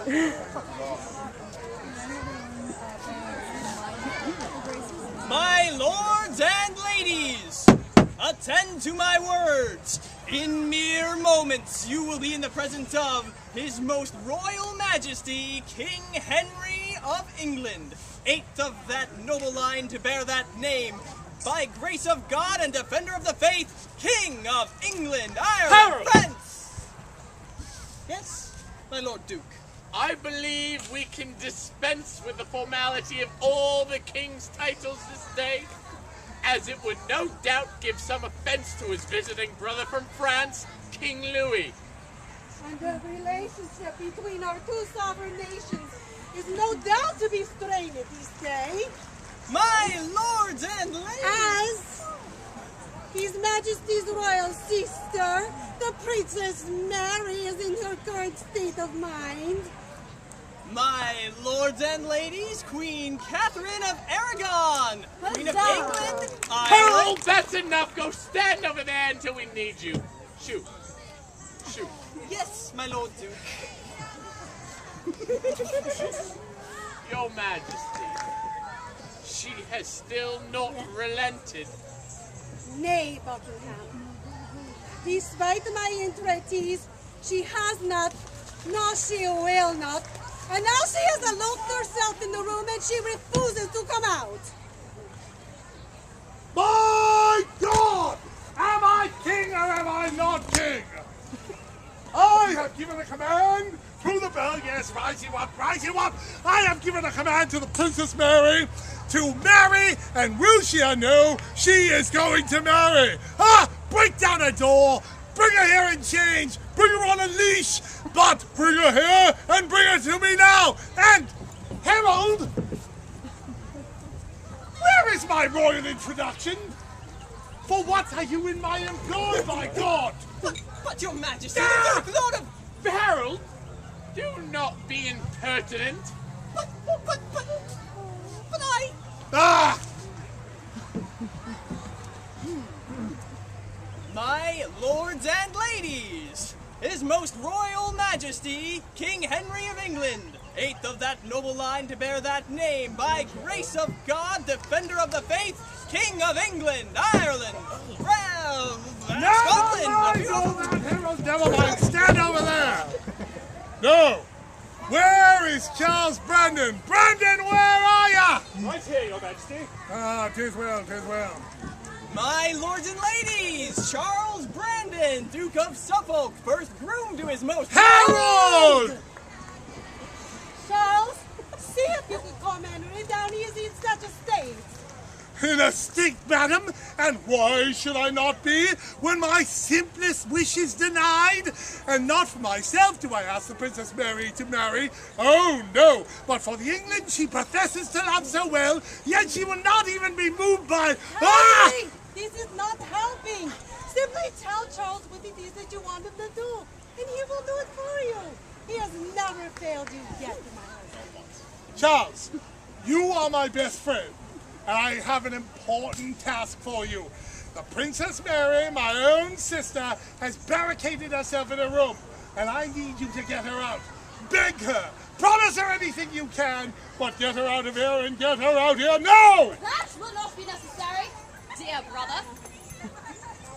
My lords and ladies, attend to my words. In mere moments, you will be in the presence of His Most Royal Majesty, King Henry of England, 8th of that noble line to bear that name, by grace of God and defender of the faith, King of England, Ireland, France. Yes, my Lord Duke. I believe we can dispense with the formality of all the king's titles this day, as it would no doubt give some offense to his visiting brother from France, King Louis. And the relationship between our two sovereign nations is no doubt to be strained this day. My lords and ladies! As His Majesty's royal sister, the Princess Mary, is in her current state of mind. My lords and ladies, Queen Catherine of Aragon, Queen of England, Harold, Ireland. that's enough. Go stand over there until we need you. Shoot. Shoot. Yes, my Lord Duke. Your Majesty, she has still not relented. Nay, Buckingham. Despite my entreaties, she has not, nor she will not. And now she has eloped herself in the room and she refuses to come out. My God! Am I king or am I not king? I have given a command through the bell. Yes, rise you up, rise you up. I have given a command to the Princess Mary to marry, and will she know she is going to marry? Break down a door. Bring her here in chains. Bring her on a leash. But bring her here and bring her to me now. And, Harold, where is my royal introduction? For what are you in my employ, by God? But your Majesty, the Duke, Lord of... Harold, do not be impertinent. But I... Ah! My lords and ladies, His Most Royal Majesty, King Henry of England, 8th of that noble line to bear that name, by grace of God, defender of the faith, King of England, Ireland, Scotland. Never mind, stand over there. No. Where is Charles Brandon? Brandon, where are ya? Right here, Your Majesty. Tis well, tis well. My lords and ladies, Charles Brandon, Duke of Suffolk, first groom to His Most... Harold! Charles, see if you can calm Henry down. He is in such a state. In a state, madam, and why should I not be when my simplest wish is denied? And not for myself do I ask the Princess Mary to marry. Oh, no, but for the England she professes to love so well, yet she will not even be moved by... Henry, this is not helping. Simply tell Charles what it is that you want him to do, and he will do it for you. He has never failed you yet in my house. Charles, you are my best friend, and I have an important task for you. The Princess Mary, my own sister, has barricaded herself in a room, and I need you to get her out. Beg her, promise her anything you can, but get her out of here and get her out here now! That will not be necessary, dear brother.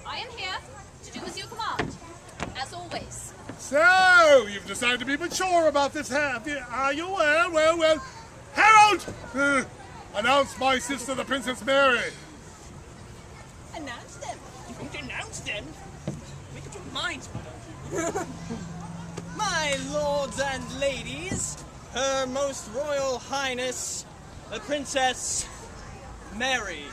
I am here to do as you command, as always. So, you've decided to be mature about this, have you? Are you? Well. Harold! Announce my sister, the Princess Mary. Announce them? You don't announce them? Make up your minds, why don't you? My lords and ladies, Her Most Royal Highness, the Princess Mary.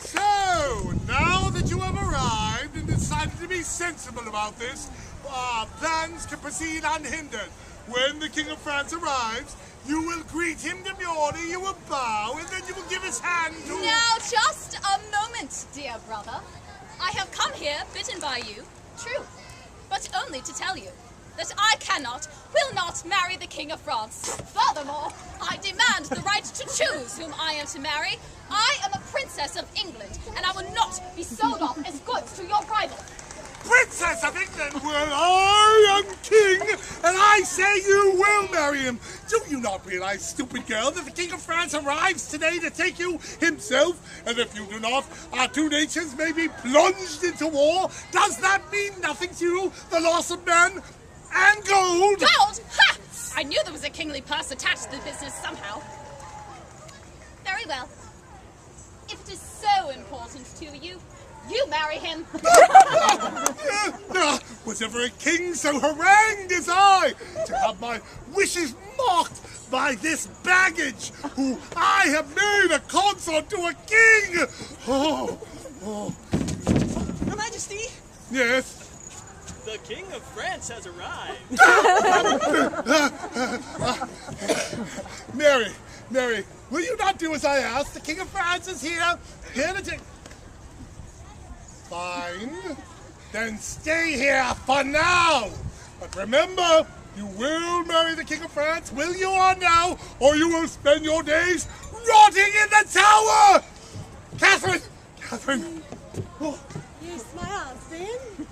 So, now that you have arrived and decided to be sensible about this, our plans can proceed unhindered. When the King of France arrives, you will greet him demurely, you will bow, and then you will give his hand to... Now, just a moment, dear brother. I have come here, bidden by you, true, but only to tell you that I will not marry the King of France. Furthermore, I demand the right to choose whom I am to marry. I am a princess of England, and I will not be sold off as goods to your rival. Princess of England. Well, I am king, and I say you will marry him. Do you not realize, stupid girl, that the King of France arrives today to take you himself? And if you do not, our two nations may be plunged into war. Does that mean nothing to you, the loss of men and gold? Gold? Ha! I knew there was a kingly purse attached to the business somehow. Very well. If it is so important to you, you marry him. Was ever a king so harangued as I, to have my wishes mocked by this baggage, who I have made a consort to a king? Your Majesty, Yes. the King of France has arrived. Mary, will you not do as I asked? The King of France is here to take... Fine. Then stay here for now. But remember, you will marry the King of France, will you or no? Or you will spend your days rotting in the tower! Catherine! Oh, Yes, my husband.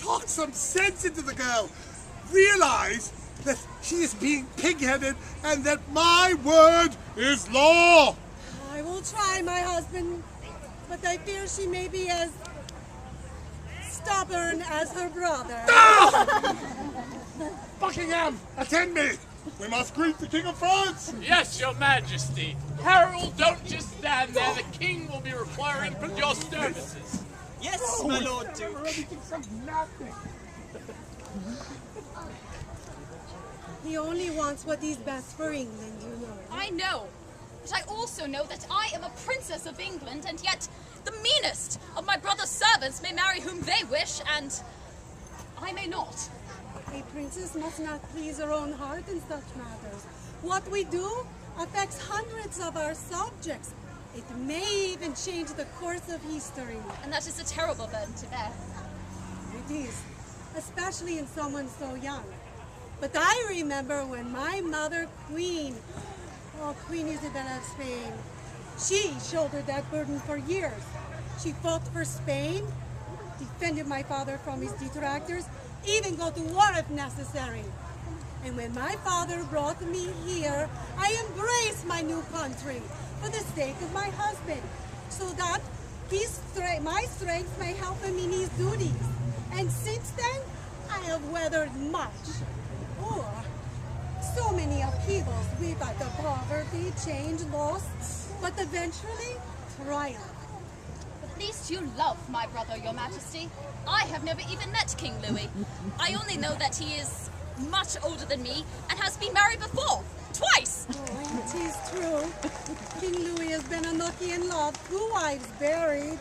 talk some sense into the girl. Realize that she is being pig-headed and that my word is law. I will try, my husband, but I fear she may be as stubborn as her brother. Buckingham, attend me. We must greet the King of France. Yes, your majesty. Harold, don't just stand there. The king will be requiring your services. Yes, my Lord Duke. He only wants what is best for England, you know. I know, but I also know that I am a princess of England, and yet the meanest of my brother's servants may marry whom they wish, and I may not. A princess must not please her own heart in such matters. What we do affects hundreds of our subjects. It may even change the course of history. And that is a terrible burden to bear. It is, especially in someone so young. But I remember when my mother, Queen Isabella of Spain, she shouldered that burden for years. She fought for Spain, defended my father from his detractors, even go to war if necessary. And when my father brought me here, I embraced my new country for the sake of my husband, so that my strength may help him in his duties. And since then, I have weathered much. Oh, so many upheavals. We've had the poverty, change, loss, but eventually triumph. At least you love my brother, your majesty. I have never even met King Louis. I only know that he is much older than me and has been married before. Twice! Oh, it is true. King Louis has been unlucky in love, 2 wives buried.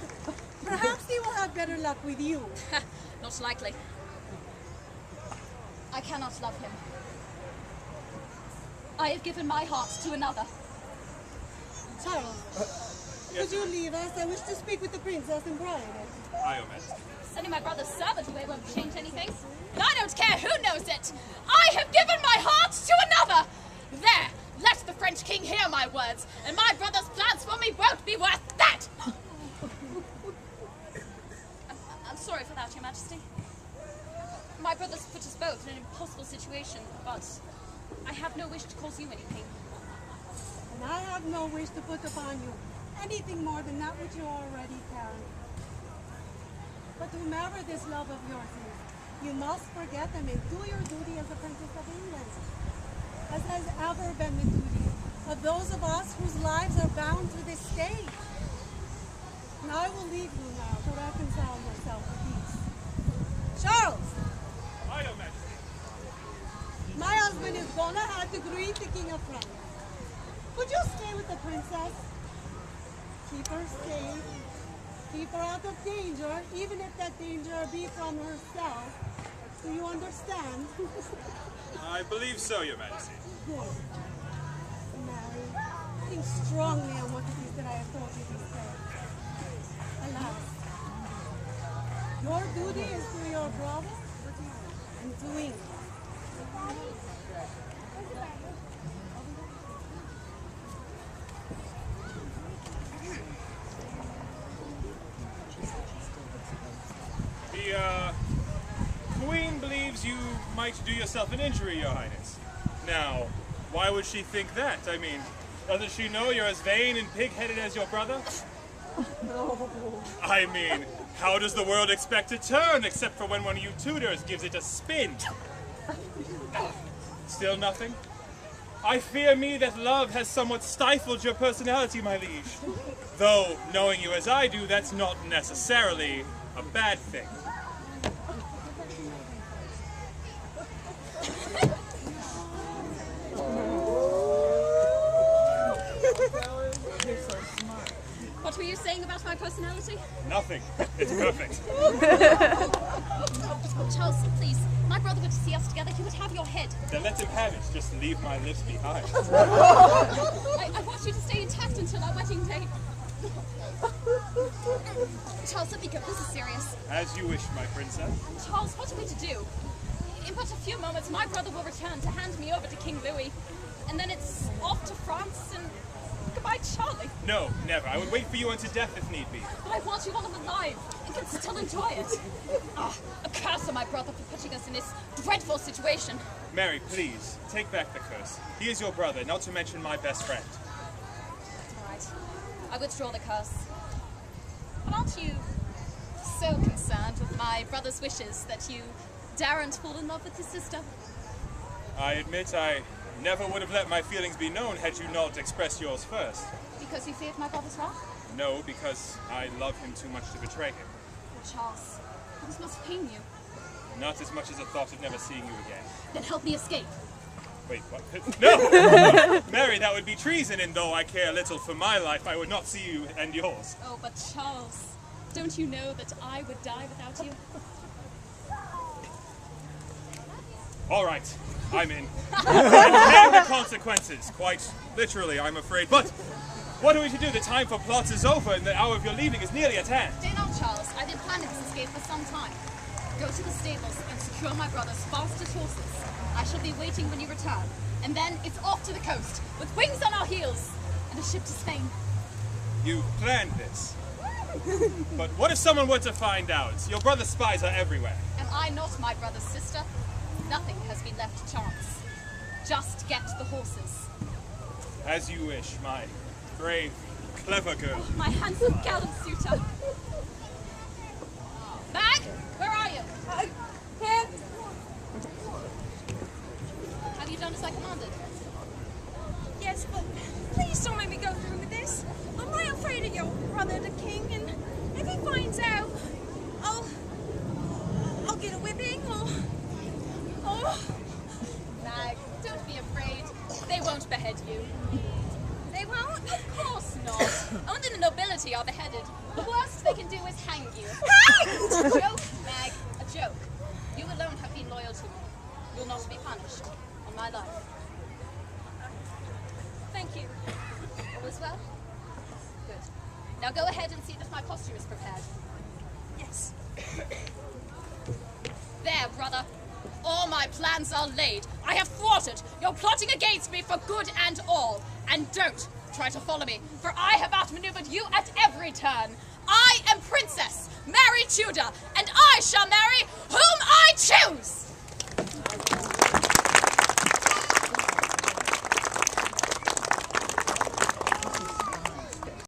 Perhaps he will have better luck with you. Not likely. I cannot love him. I have given my heart to another. Charles, could you leave us? I wish to speak with the princess in private. Aye, Your Majesty. Sending my brother's servant away won't change anything. But I don't care who knows it. I have given my heart to another. There, let the French king hear my words, and my brother's plans for me won't be worth that. I'm sorry for that, Your Majesty. My brother's put us both in an impossible situation, but I have no wish to cause you any pain. And I have no wish to put upon you anything more than that which you already carry. But whomever this love of yours is, you must forget them and do your duty as a princess of England, as has ever been the duty of those of us whose lives are bound to this state. And I will leave you now to reconcile yourself to peace. Charles! Aye, Your Majesty. My husband is gonna have to greet the King of France. Would you stay with the princess? Keep her safe. Keep her out of danger, even if that danger be from herself. Do you understand? I believe so, Your Majesty. Good. Mary, think strongly on what it is that I have told you this day. Alas, your duty is to your brother and to England. might do yourself an injury, Your Highness. Now, why would she think that? I mean, doesn't she know you're as vain and pig-headed as your brother? I mean, how does the world expect to turn except for when one of you tutors gives it a spin? Still nothing? I fear me that love has somewhat stifled your personality, my liege. Though, knowing you as I do, that's not necessarily a bad thing. What were you saying about my personality? Nothing. It's perfect. Oh, Charles, please. My brother were to see us together, he would have your head. Then let him have it. Just leave my lips behind. I want you to stay intact until our wedding day. Charles, let me go. This is serious. As you wish, my princess. Charles, what are we to do? In but a few moments, my brother will return to hand me over to King Louis. And then it's off to France and goodbye, Charlie. No, never. I would wait for you unto death if need be. But I want you all alive and can still enjoy it. A curse on my brother for putting us in this dreadful situation. Mary, please, take back the curse. He is your brother, not to mention my best friend. All right. I withdraw the curse. But aren't you so concerned with my brother's wishes that you daren't fall in love with his sister? I admit I never would have let my feelings be known had you not expressed yours first. Because you feared my brother's wrath? No, because I love him too much to betray him. Oh, Charles, this must pain you. Not as much as the thought of never seeing you again. Then help me escape. Wait, what? No! Mary, that would be treason, and though I care little for my life, I would not see you and yours. Oh, but Charles, don't you know that I would die without you? All right, I'm in. And pay the consequences, quite literally, I'm afraid. But what are we to do? The time for plots is over, and the hour of your leaving is nearly at hand. Stay now, Charles. I've been planning this escape for some time. Go to the stables and secure my brother's fastest horses. I shall be waiting when you return. And then it's off to the coast, with wings on our heels, and a ship to Spain. You planned this. But what if someone were to find out? Your brother's spies are everywhere. Am I not my brother's sister? Nothing has been left to chance. Just get the horses. As you wish, my brave, clever girl. My handsome gallant suitor. Mag, where are you? Here. Have you done as I commanded? Yes, but please don't make me go through with this. I'm right afraid of your brother, the king, and if he finds out, I'll get a whipping, or... Mag, don't be afraid. They won't behead you. They won't? Of course not. Only the nobility are beheaded. The worst they can do is hang you. Hanged! A joke, Mag, a joke. You alone have been loyal to me. You'll not be punished. On my life. Thank you. All is well? Good. Now go ahead and see that my costume is prepared. Yes. There, brother. All my plans are laid. I have thwarted. You're plotting against me for good and all. And don't try to follow me, for I have outmaneuvered you at every turn. I am Princess Mary Tudor, and I shall marry whom I choose!